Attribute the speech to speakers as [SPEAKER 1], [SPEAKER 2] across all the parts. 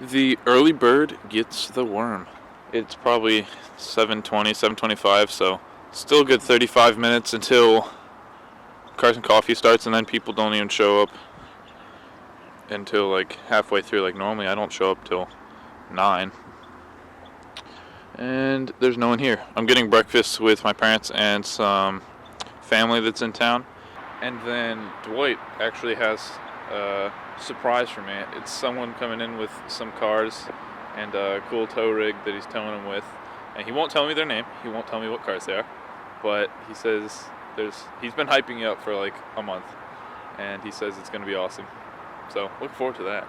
[SPEAKER 1] The early bird gets the worm. It's probably 7:20, 7:25, so still a good 35 minutes until Cars and Coffee starts, and then people don't even show up until like halfway through. Like normally I don't show up till 9. And there's no one here. I'm getting breakfast with my parents and some family that's in town. And then Dwight actually has a surprise for me. It's someone coming in with some cars and a cool tow rig that he's towing them with. And he won't tell me their name. He won't tell me what cars they are. But he says he's been hyping you up for like a month. And he says it's going to be awesome. So look forward to that.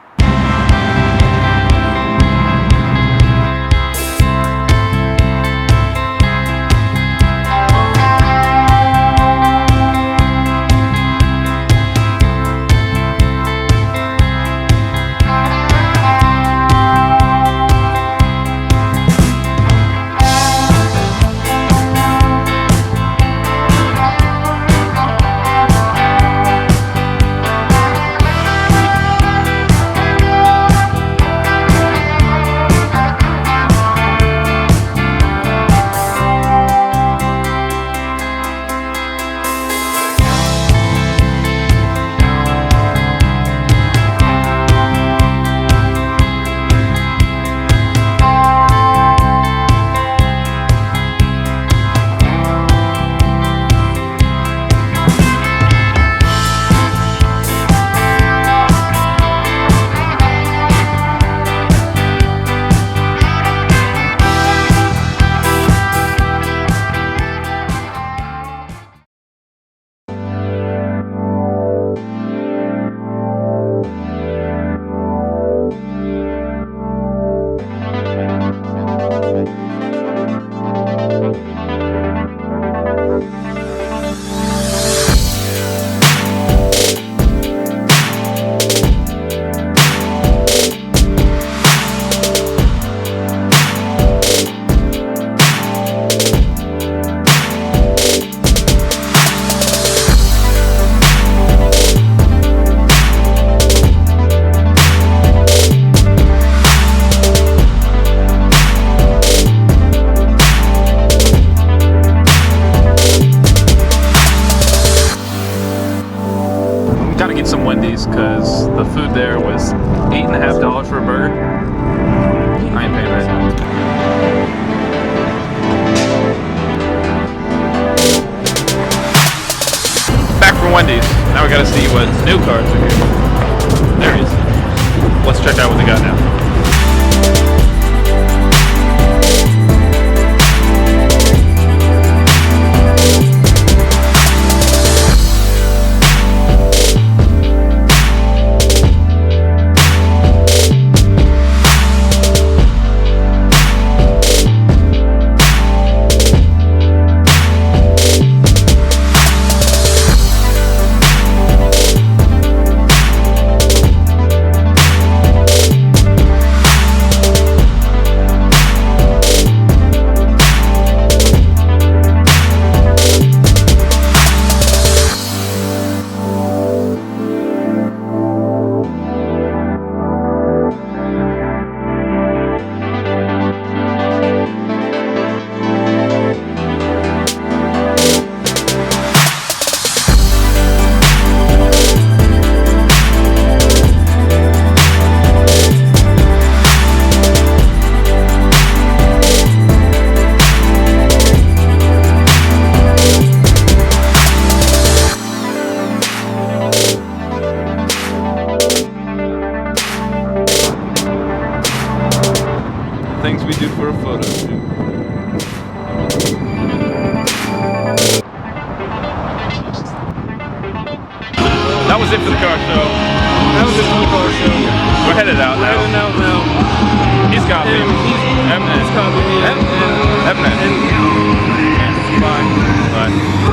[SPEAKER 1] Gotta get some Wendy's because the food there was $8.50 for a burger. I ain't paying that. Back from Wendy's. Now we gotta see what new cars are here. There he is. Let's check out what they got now. Things we do for a photo shoot. That was it for the car show. We're headed out now. He's got me. He's got me. Bye.